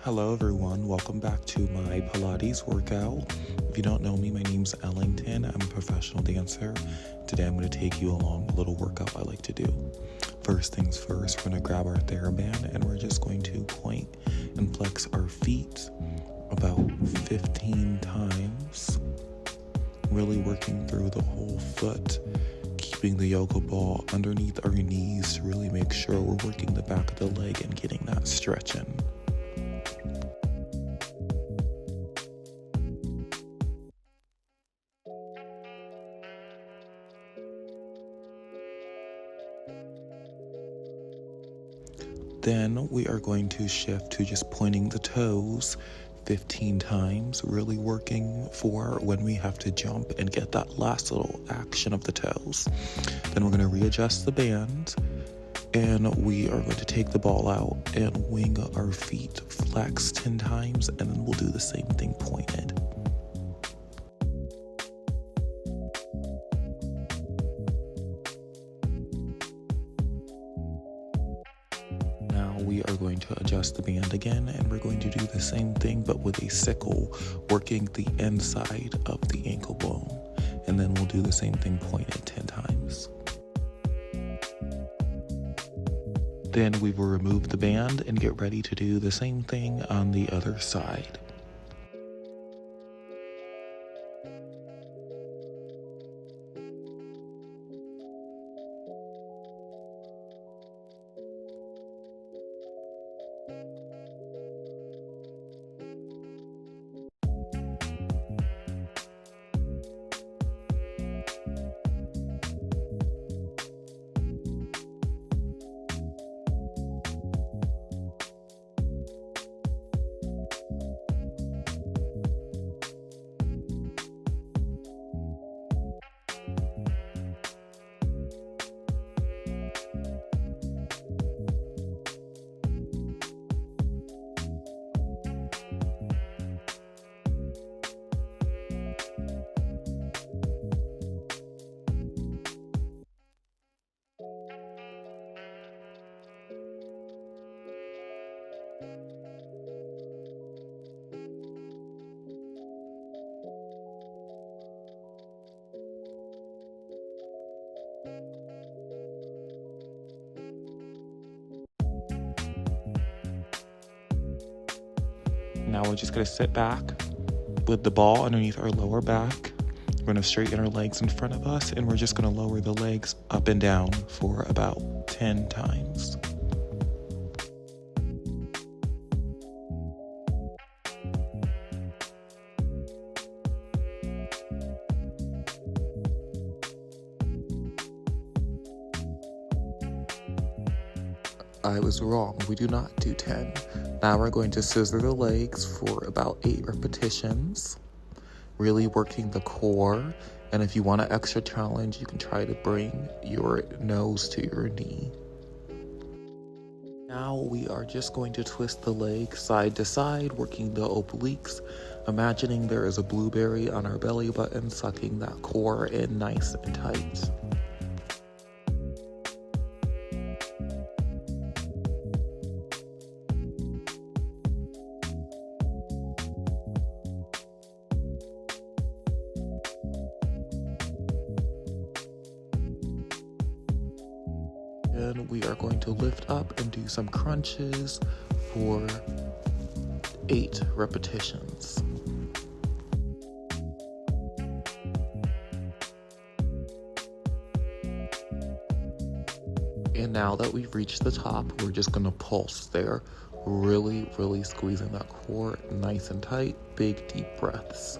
Hello everyone, welcome back to my Pilates workout. If you don't know me, my name's Ellington. I'm a professional dancer. Today I'm going to take you along a little workout I like to do. First things first, we're going to grab our TheraBand and we're just going to point and flex our feet about 15 times. Really working through the whole foot, keeping the yoga ball underneath our knees to really make sure we're working the back of the leg and getting that stretch in. Then we are going to shift to just pointing the toes 15 times, really working for when we have to jump and get that last little action of the toes. Then we're going to readjust the band and we are going to take the ball out and wing our feet, flex 10 times, and then we'll do the same thing pointed. Now we are going to adjust the band again and we're going to do the same thing but with a sickle, working the inside of the ankle bone. And then we'll do the same thing pointed 10 times. Then we will remove the band and get ready to do the same thing on the other side. Now we're just going to sit back with the ball underneath our lower back. We're going to straighten our legs in front of us and we're just going to lower the legs up and down for about 10 times. I was wrong, we do not do 10. Now we're going to scissor the legs for about 8 repetitions, really working the core. And if you want an extra challenge, you can try to bring your nose to your knee. Now we are just going to twist the leg side to side, working the obliques, imagining there is a blueberry on our belly button, sucking that core in nice and tight. Then we are going to lift up and do some crunches for 8 repetitions. And now that we've reached the top, we're just going to pulse there, really squeezing that core nice and tight, big deep breaths.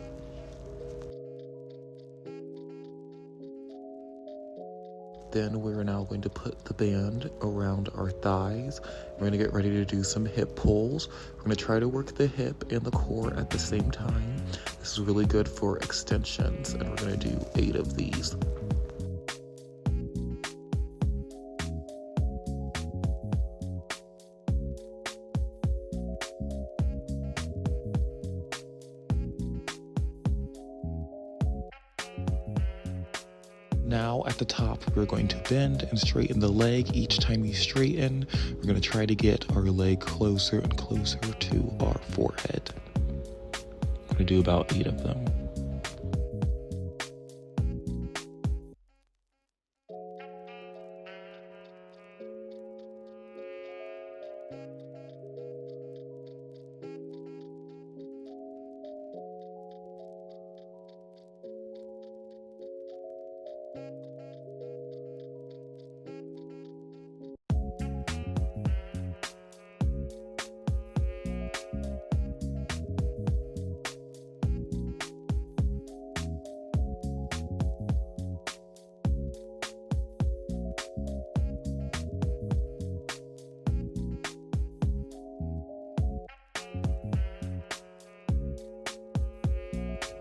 Then we're now going to put the band around our thighs. We're going to get ready to do some hip pulls. We're going to try to work the hip and the core at the same time. This is really good for extensions, and we're going to do 8 of these. Now at the top, we're going to bend and straighten the leg. Each time you straighten, we're going to try to get our leg closer and closer to our forehead. I'm going to do about 8 of them.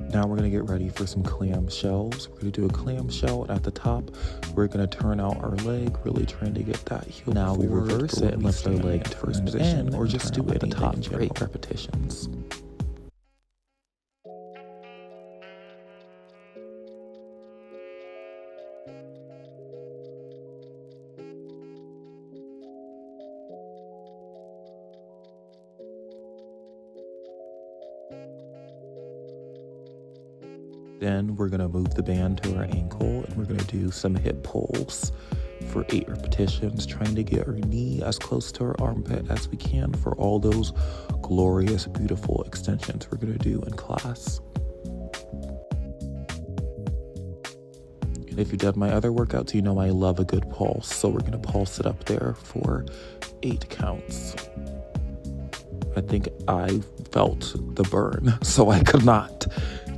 Now we're going to get ready for some clamshells. We're going to do a clamshell, and at the top, we're going to turn out our leg, really trying to get that heel. Now we reverse it and lift our leg to first position, or just do it at the top for 8 repetitions. Then we're going to move the band to our ankle, and we're going to do some hip pulls for 8 repetitions, trying to get our knee as close to our armpit as we can for all those glorious, beautiful extensions we're going to do in class. And if you've done my other workouts, you know I love a good pulse, so we're going to pulse it up there for 8 counts. I think I felt the burn, so I could not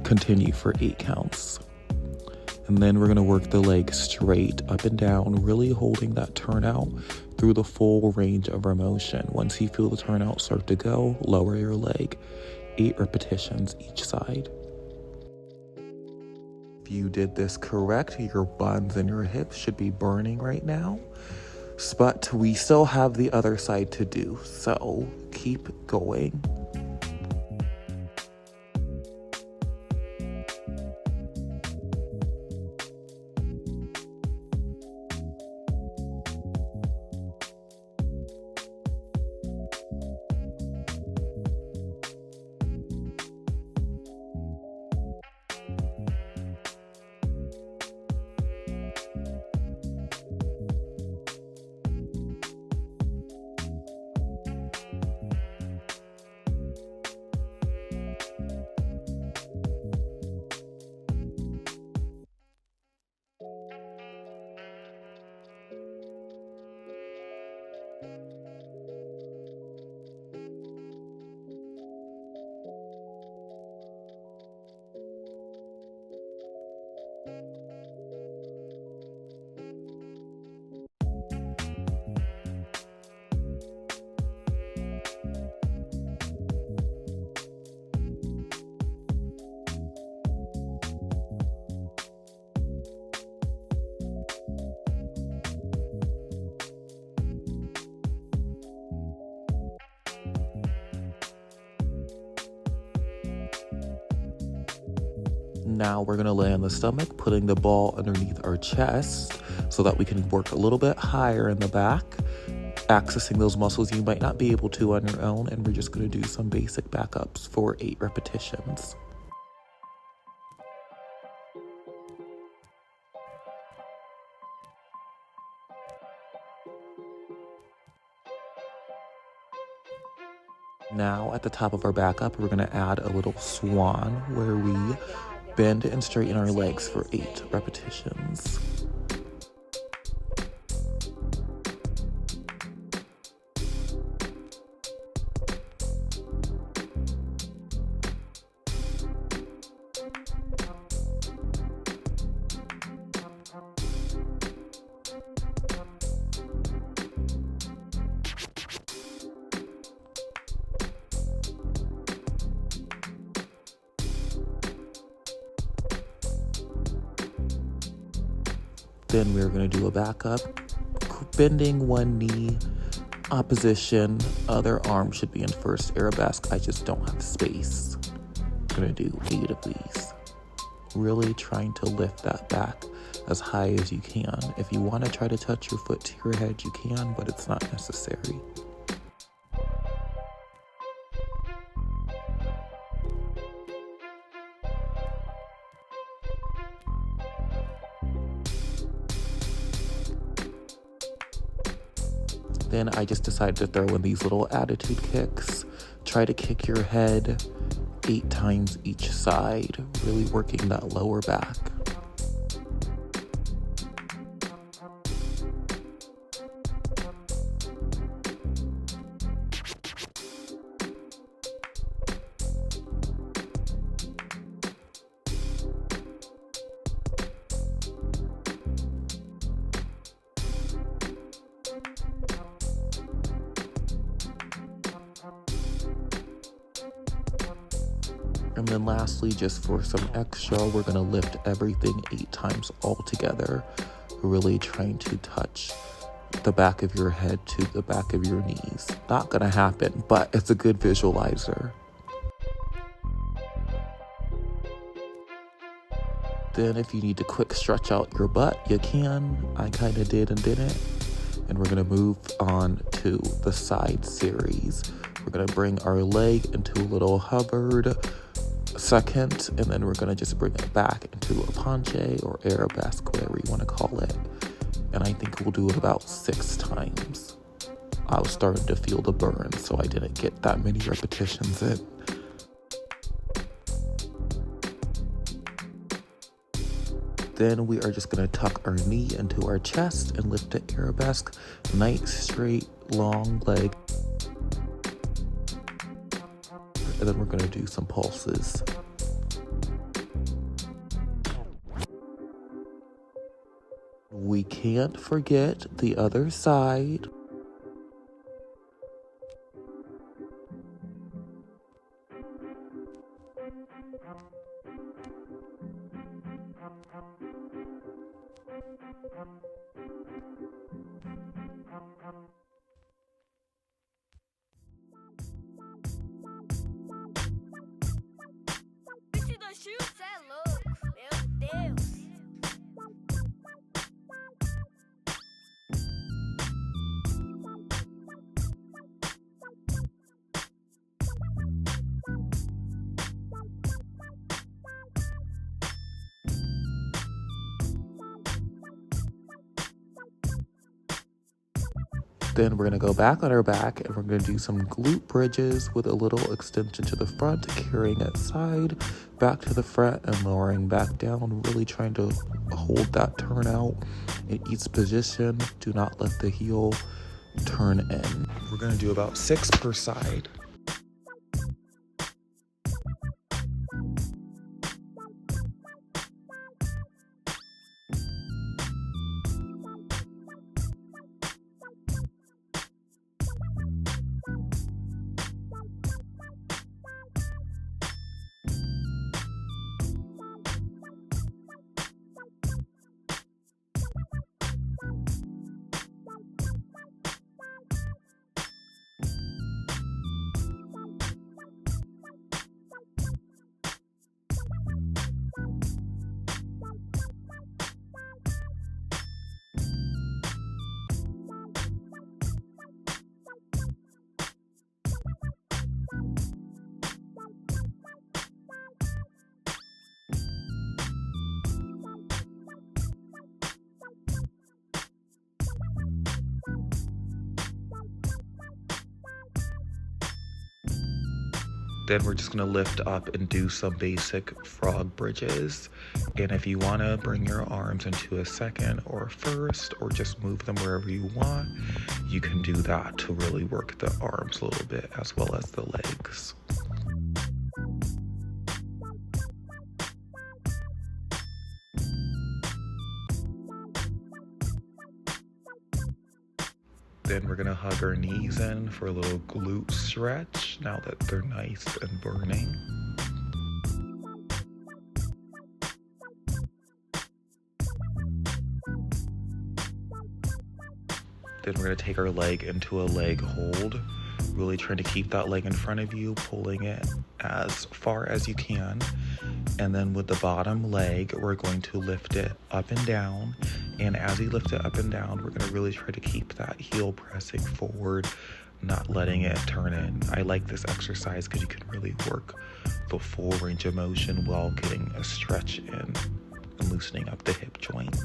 continue for 8 counts. And then we're going to work the leg straight up and down, really holding that turnout through the full range of our motion. Once you feel the turnout start to go, lower your leg. 8 repetitions each side. If you did this correct, your buns and your hips should be burning right now. But we still have the other side to do, so keep going. Now we're going to lay on the stomach, putting the ball underneath our chest so that we can work a little bit higher in the back, accessing those muscles you might not be able to on your own. And we're just going to do some basic backups for 8 repetitions. Now at the top of our backup, we're going to add a little swan where we bend and straighten our legs for 8 repetitions. Then we're going to do a backup, bending one knee, opposition, other arm should be in first arabesque. I just don't have space. I'm going to do 8 of these. Really trying to lift that back as high as you can. If you want to try to touch your foot to your head, you can, but it's not necessary. Then I just decided to throw in these little attitude kicks. Try to kick your head 8 times each side, really working that lower back. And then lastly, just for some extra, we're gonna lift everything 8 times all together, really trying to touch the back of your head to the back of your knees. Not gonna happen, but it's a good visualizer. Then if you need to quick stretch out your butt, you can. I kind of did and didn't. And we're gonna move on to the side series. We're gonna bring our leg into a little hovered second, and then we're gonna just bring it back into a penché or arabesque, whatever you wanna call it. And I think we'll do it about 6 times. I was starting to feel the burn, so I didn't get that many repetitions in. Then we are just gonna tuck our knee into our chest and lift it arabesque. Nice, straight, long leg. And then we're gonna do some pulses. We can't forget the other side. Then we're gonna go back on our back and we're gonna do some glute bridges with a little extension to the front, carrying it side, back to the front and lowering back down, really trying to hold that turnout in each position. Do not let the heel turn in. We're gonna do about 6 per side. Then we're just gonna lift up and do some basic frog bridges. And if you wanna bring your arms into a second or first, or just move them wherever you want, you can do that to really work the arms a little bit as well as the legs. Then we're gonna hug our knees in for a little glute stretch now that they're nice and burning. Then we're gonna take our leg into a leg hold, really trying to keep that leg in front of you, pulling it as far as you can. And then with the bottom leg, we're going to lift it up and down. And as we lift it up and down, we're going to really try to keep that heel pressing forward, not letting it turn in. I like this exercise because you can really work the full range of motion while getting a stretch in and loosening up the hip joint.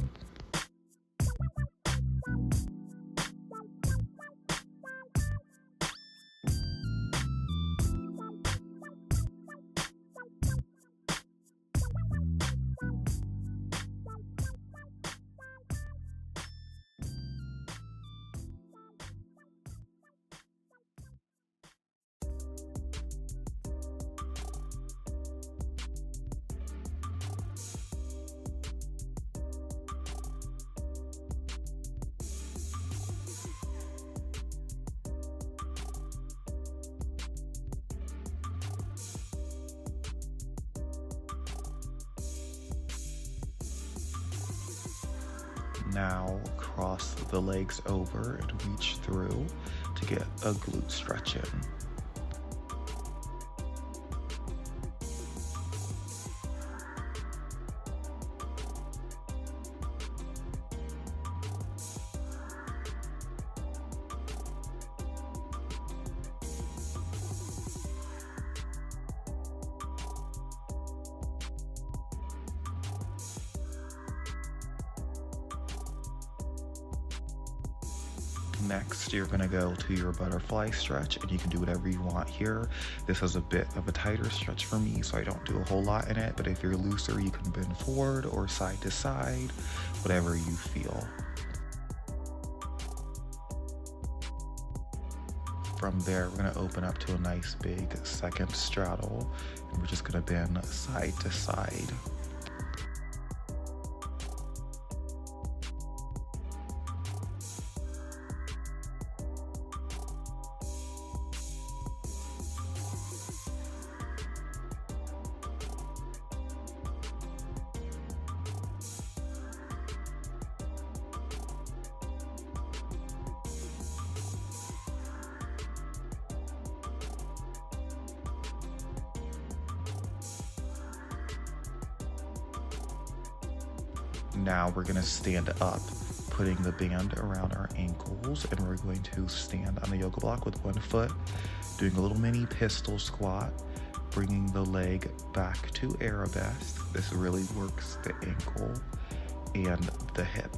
Now cross the legs over and reach through to get a glute stretch in. Next, you're going to go to your butterfly stretch, and you can do whatever you want here. This is a bit of a tighter stretch for me, so I don't do a whole lot in it, but if you're looser, you can bend forward or side to side, whatever you feel. From there, we're going to open up to a nice big second straddle, and we're just going to bend side to side. Now we're going to stand up, putting the band around our ankles, and we're going to stand on the yoga block with one foot, doing a little mini pistol squat, bringing the leg back to arabesque. This really works the ankle and the hip.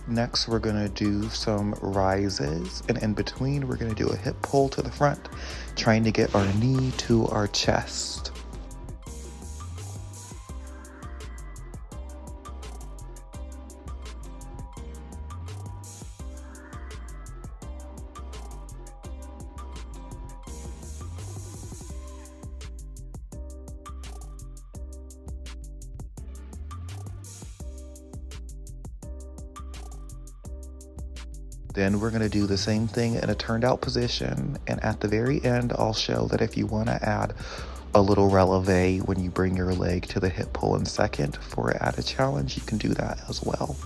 Next, we're going to do some rises, and in between, we're going to do a hip pull to the front, trying to get our knee to our chest. Then we're going to do the same thing in a turned out position, and at the very end I'll show that if you want to add a little releve when you bring your leg to the hip pull in second for an added challenge, you can do that as well.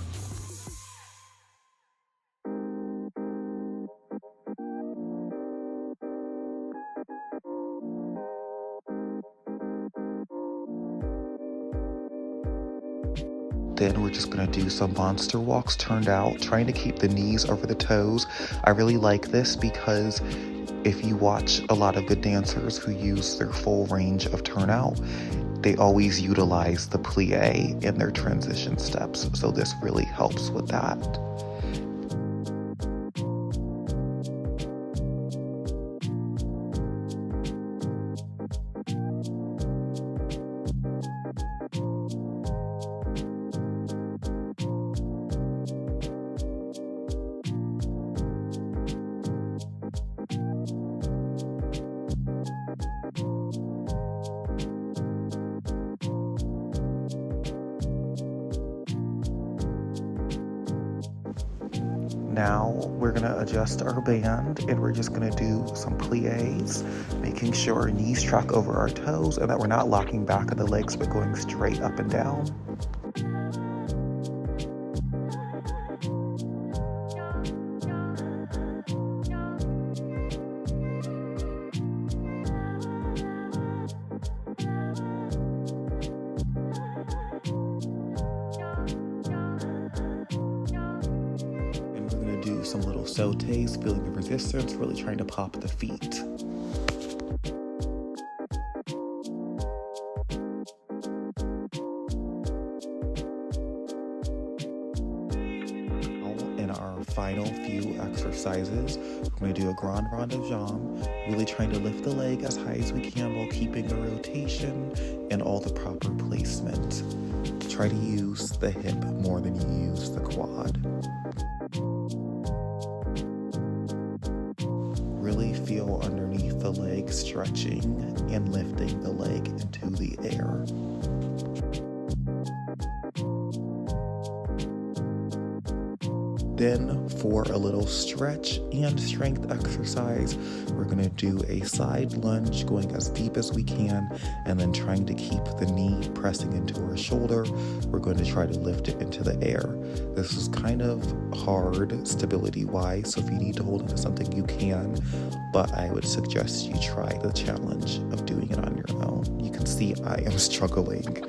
Then we're just gonna do some monster walks turned out, trying to keep the knees over the toes. I really like this because if you watch a lot of good dancers who use their full range of turnout, they always utilize the plie in their transition steps. So this really helps with that. Now we're gonna adjust our band and we're just gonna do some plies, making sure our knees track over our toes and that we're not locking back of the legs but going straight up and down. Do some little sautés, feeling the resistance, really trying to pop the feet. In our final few exercises, we're going to do a grand rond de jambes, really trying to lift the leg as high as we can while keeping the rotation and all the proper placement. Try to use the hip more than you use the quad. Really feel underneath the leg stretching and lifting the leg into the air. Then for a little stretch and strength exercise, we're going to do a side lunge going as deep as we can and then trying to keep the knee pressing into our shoulder. We're going to try to lift it into the air. This is kind of hard stability wise, so if you need to hold into something you can, but I would suggest you try the challenge of doing it on your own. You can see I am struggling.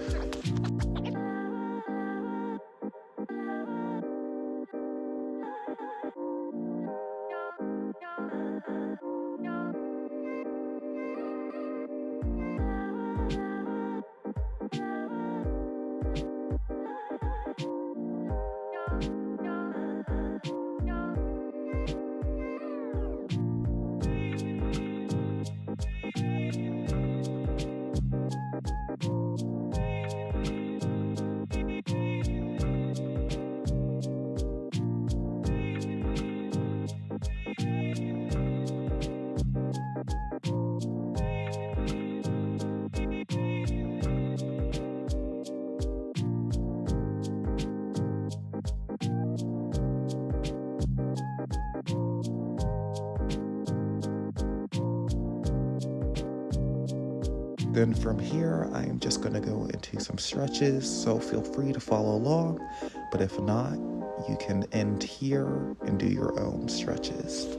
Then from here, I am just going to go into some stretches, so feel free to follow along, but if not, you can end here and do your own stretches.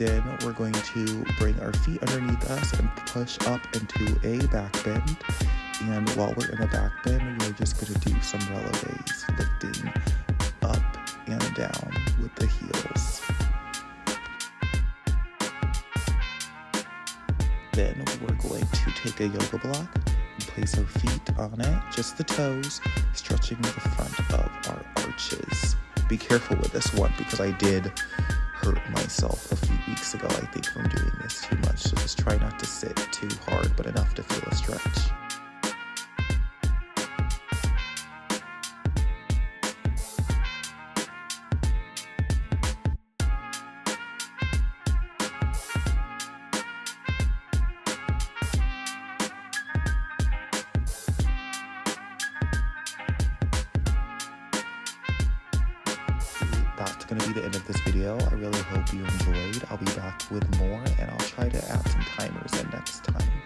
Then we're going to bring our feet underneath us and push up into a back bend. And while we're in a back bend, we're just going to do some relevés, lifting up and down with the heels. Then we're going to take a yoga block and place our feet on it, just the toes, stretching the front of our arches. Be careful with this one because I did hurt myself a few weeks ago, I think, from doing this too much. So just try not to sit too hard, but enough to feel a stretch. That's going to be the end of this video. I really hope you enjoyed. I'll be back with more, and I'll try to add some timers in next time.